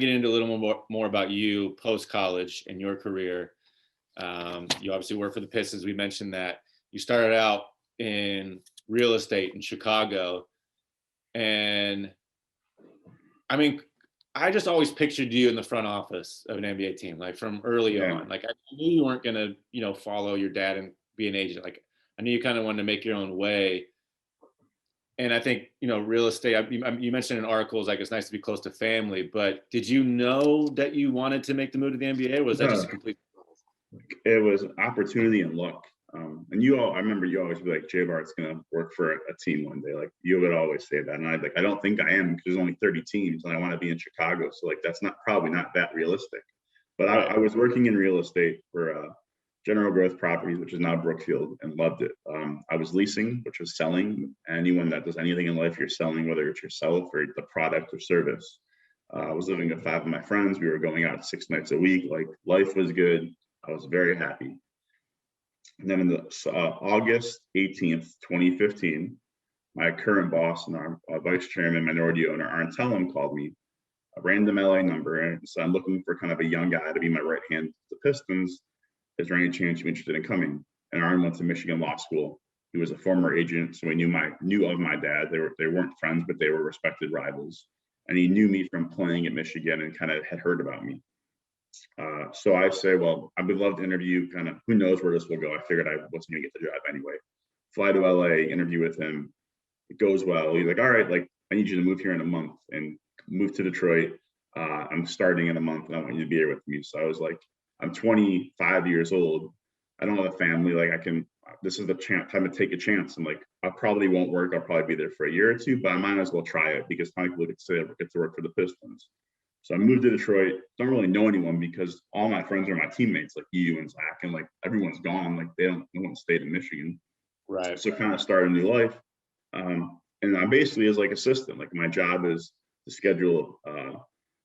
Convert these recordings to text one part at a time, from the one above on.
get into a little more about you post-college and your career. You obviously work for the Pistons. We mentioned that you started out in real estate in Chicago. And I mean, I just always pictured you in the front office of an NBA team, like from early on. Like I knew you weren't gonna, follow your dad and be an agent. Like I knew you kind of wanted to make your own way. And I think, real estate, you mentioned in articles, like it's nice to be close to family, but did you know that you wanted to make the move to the NBA, or was that just a complete? It was opportunity and luck. I remember you always be like, Jay Bart's going to work for a team one day. Like you would always say that. And I don't think I am, because there's only 30 teams and I want to be in Chicago. So like, that's probably not that realistic, but I was working in real estate for General Growth Properties, which is now Brookfield, and loved it. I was leasing, which was selling. Anyone that does anything in life, you're selling, whether it's yourself or the product or service. I was living with 5 of my friends. We were going out 6 nights a week. Like life was good. I was very happy. And then in August 18th, 2015, my current boss and our vice chairman, minority owner, Arn Tellem, called me, a random LA number. And so I'm looking for kind of a young guy to be my right hand to the Pistons. Is there any chance you're interested in coming? And Arn went to Michigan Law School. He was a former agent, so he knew of my dad. They weren't friends, but they were respected rivals. And he knew me from playing at Michigan and kind of had heard about me. So I say, well, I would love to interview, kind of, who knows where this will go. I figured I wasn't gonna get the job anyway. Fly to LA, interview with him. It goes well. He's like, all right, like I need you to move here in a month and move to Detroit. I'm starting in a month and I want you to be here with me. So I was like, I'm 25 years old. I don't have a family. Like this is the time to take a chance. And like, I probably won't work. I'll probably be there for a year or two, but I might as well try it because how many people get to work for the Pistons. So I moved to Detroit. Don't really know anyone because all my friends are my teammates, like you and Zach, and like everyone's gone. Like no one stayed in Michigan. Right. So kind of started a new life. And I basically is like assistant. Like my job is to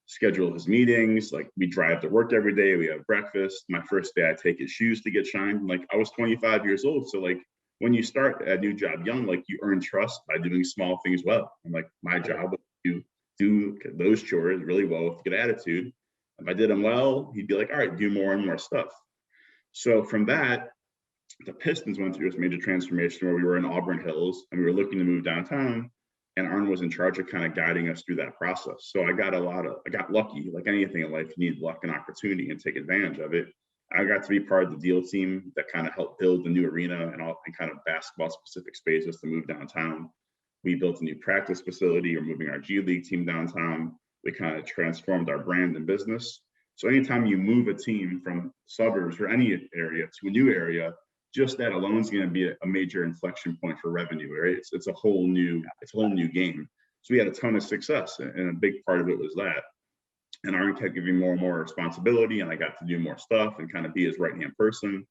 schedule his meetings. Like we drive to work every day. We have breakfast. My first day, I take his shoes to get shined. Like I was 25 years old. So like when you start a new job young, like you earn trust by doing small things well. And like my job was to do those chores really well with good attitude. If I did them well, he'd be like, all right, do more and more stuff. So from that, the Pistons went through this major transformation where we were in Auburn Hills and we were looking to move downtown, and Arn was in charge of kind of guiding us through that process. So I got lucky. Like anything in life, you need luck and opportunity and take advantage of it. I got to be part of the deal team that kind of helped build the new arena and kind of basketball specific spaces to move downtown. We built a new practice facility. We're moving our G League team downtown. We kind of transformed our brand and business. So anytime you move a team from suburbs or any area to a new area, just that alone is going to be a major inflection point for revenue, right? It's a whole new game. So we had a ton of success, and a big part of it was that. And Arn kept giving more and more responsibility, and I got to do more stuff and kind of be his right-hand person.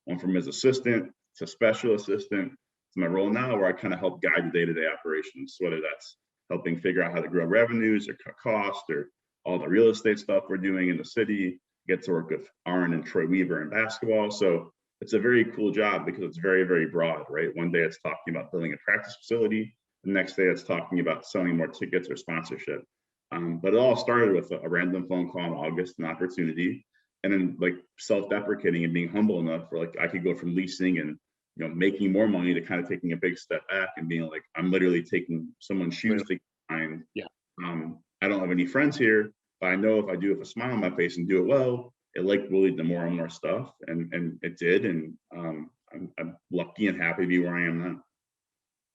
Went from his assistant to special assistant to my role now, where I kind of help guide the day-to-day operations, whether that's helping figure out how to grow revenues or cut costs or all the real estate stuff we're doing in the city. Get to work with Arn and Troy Weaver in basketball. So it's a very cool job because it's very, very broad, right? One day it's talking about building a practice facility. The next day it's talking about selling more tickets or sponsorship. But it all started with a random phone call in August, an opportunity, and then like self-deprecating and being humble enough for like I could go from leasing and making more money to kind of taking a big step back and being like, I'm literally taking someone's shoes to find. Yeah. I don't have any friends here, but I know if I do it with a smile on my face and do it well, it will lead to more and more stuff, and it did. And I'm lucky and happy to be where I am now.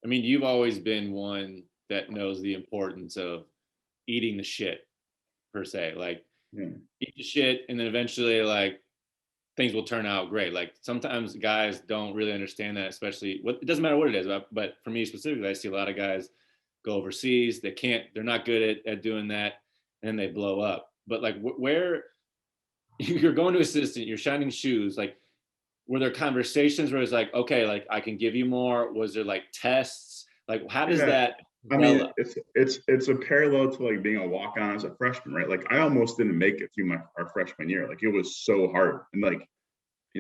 I mean, you've always been one that knows the importance of eating the shit, per se. Like, eat the shit, and then eventually, like, things will turn out great. Like, sometimes guys don't really understand that, especially it doesn't matter what it is. But for me specifically, I see a lot of guys go overseas. They're not good at doing that, and they blow up. But like, where you're going to assistant, you're shining shoes, like, were there conversations where it's like, okay, like I can give you more? Was there like tests? Like, how does that develop? I mean, it's a parallel to like being a walk-on as a freshman, right? Like I almost didn't make it through our freshman year. Like it was so hard. And like,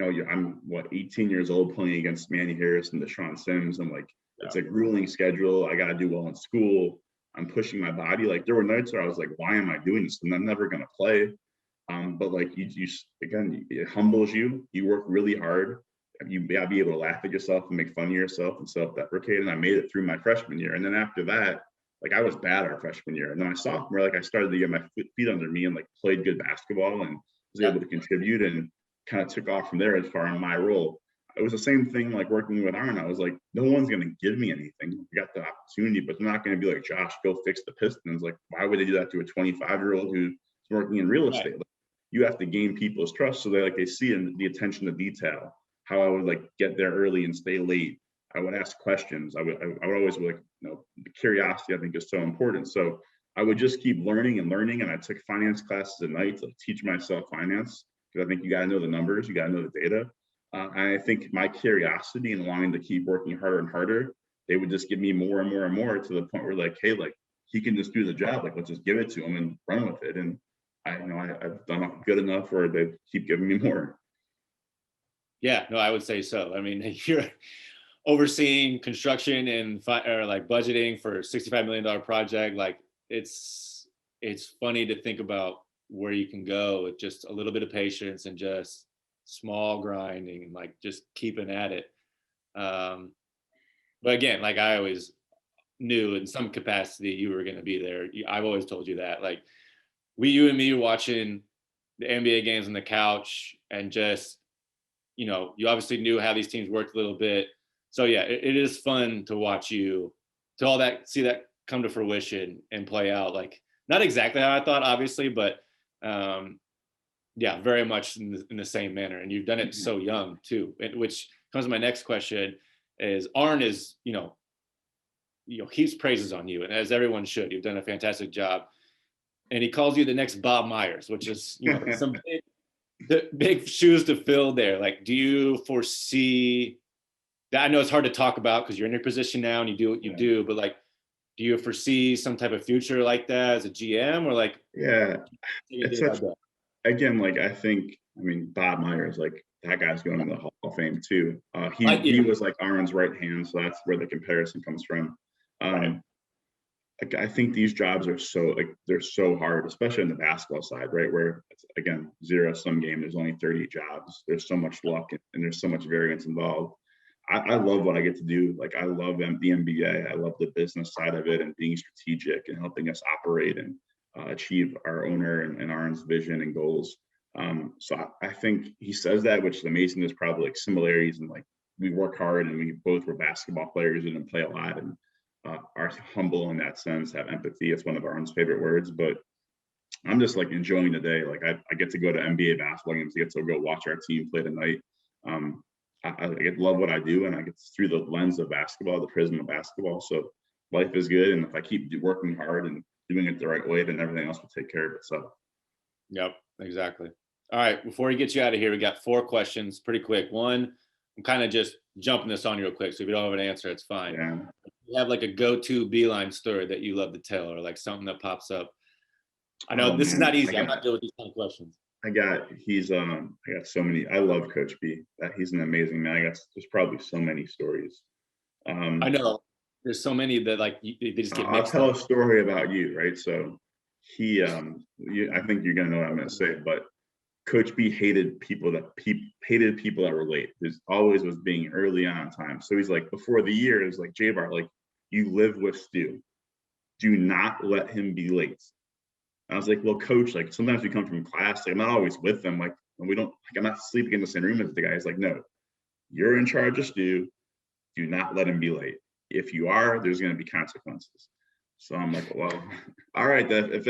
I'm 18 years old playing against Manny Harris and Deshaun Sims, and like it's a grueling schedule. I got to do well in school. I'm pushing my body. Like there were nights where I was like, why am I doing this? And I'm never going to play. But like again, it humbles you. You work really hard. You gotta be able to laugh at yourself and make fun of yourself and self-deprecate. And I made it through my freshman year. And then after that, like I was bad our freshman year. And then my sophomore, like I started to get my feet under me and like played good basketball and was able to contribute and kind of took off from there as far as my role. It was the same thing like working with Aaron. I was like, no one's going to give me anything. I got the opportunity, but they're not going to be like, Josh, go fix the Pistons. Like, why would they do that to a 25-year-old who's working in real estate? Like, you have to gain people's trust so they see in the attention to detail, how I would like get there early and stay late. I would ask questions. I would always be like, the curiosity I think is so important. So I would just keep learning and learning. And I took finance classes at night to like, teach myself finance, because I think you got to know the numbers, you got to know the data. And I think my curiosity and wanting to keep working harder and harder, they would just give me more and more and more to the point where like, hey, like he can just do the job. Like, let's just give it to him and run with it. And I've done good enough where they keep giving me more. Yeah, no, I would say so. I mean, you're overseeing construction and or like budgeting for a $65 million project. Like it's funny to think about where you can go with just a little bit of patience and just small grinding and like just keeping at it. But again, like I always knew in some capacity you were going to be there. I've always told you that. Like you and me were watching the NBA games on the couch and just, you obviously knew how these teams worked a little bit. So yeah, it is fun to watch you, see that come to fruition and play out. Like not exactly how I thought, obviously, but yeah, very much in the same manner. And you've done it so young too, which comes to my next question is Arn is, heaps praises on you, and as everyone should. You've done a fantastic job. And he calls you the next Bob Myers, which is, some big shoes to fill there. Like, do you foresee that? I know it's hard to talk about because you're in your position now and you do what you do, but like, do you foresee some type of future like that as a GM or like? Yeah, again, like I mean, Bob Myers, like that guy's going to the Hall of Fame too. He was like Aaron's right hand, so that's where the comparison comes from. Right. Like, I think these jobs are they're so hard, especially on the basketball side, right? Where it's, again, zero-sum game. There's only 30 jobs. There's so much luck and there's so much variance involved. I love what I get to do. Like I love the NBA. I love the business side of it and being strategic and helping us operate and achieve our owner and Aaron's vision and goals. So I think he says that, which is amazing. There's probably like similarities and like we work hard and we both were basketball players and play a lot and are humble in that sense, have empathy. It's one of Aaron's favorite words, but I'm just like enjoying the day. Like I get to go to NBA basketball games, I get to go watch our team play tonight. I love what I do and I get through the lens of basketball, the prism of basketball. So life is good. And if I keep working hard and doing it the right way, then everything else will take care of itself. Yep, exactly. All right, before we get you out of here, we got 4 questions, pretty quick. One, I'm kind of just jumping this on you real quick. So if you don't have an answer, it's fine. Yeah. You have like a go-to Beilein story that you love to tell or like something that pops up. I know this is not easy. I'm not good with these kind of questions. I got so many. I love Coach B. He's an amazing man. There's probably so many stories. I know there's so many that like they just get mixed up. I'll tell a story about you, right? So he, I think you're gonna know what I'm gonna say, but Coach B hated people that were late. There's always was being early on time. So he's like, before the year, it was like, J-Bar, like you live with Stu. Do not let him be late. I was like, well, Coach, like sometimes we come from class, like I'm not always with them, like, and we don't, like I'm not sleeping in the same room as the guy. He's like, no, you're in charge of Stu. Do not let him be late. If you are, there's going to be consequences. So I'm like, well, all right, if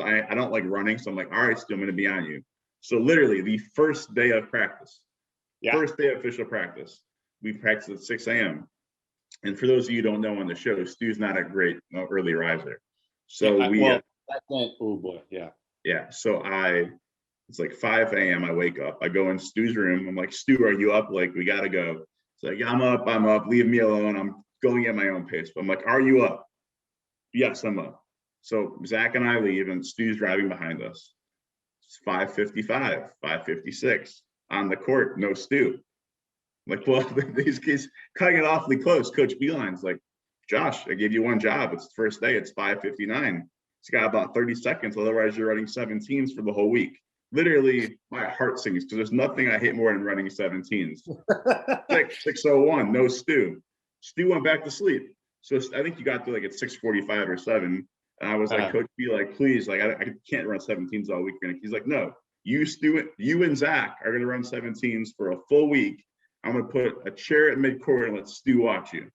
I don't like running, so I'm like, all right, Stu, I'm going to be on you. So literally the first day of practice, first day of official practice, we practiced at 6 a.m. And for those of you who don't know on the show, Stu's not a great early riser. So oh boy, yeah. Yeah, so it's like 5 a.m. I wake up, I go in Stu's room. I'm like, Stu, are you up? Like, we got to go. It's like, I'm up, leave me alone. I'm going at my own pace. But I'm like, are you up? Yes, I'm up. So Zach and I leave and Stu's driving behind us. It's 5:55, 5:56 on the court, no Stu. I'm like, well, these kids cutting it awfully close. Coach Beilein's like, Josh, I gave you one job. It's the first day. It's 5:59. It's got about 30 seconds. Otherwise, you're running 17s for the whole week. Literally, my heart sings because there's nothing I hate more than running 17s. 6:01, no Stu. Stu went back to sleep. So I think you got to like at 6:45 or 7. And I was like, Coach B, like, please, like, I can't run 17s all week. He's like, no, you, Stu, you and Zach are going to run 17s for a full week. I'm going to put a chair at midcourt and let Stu watch you.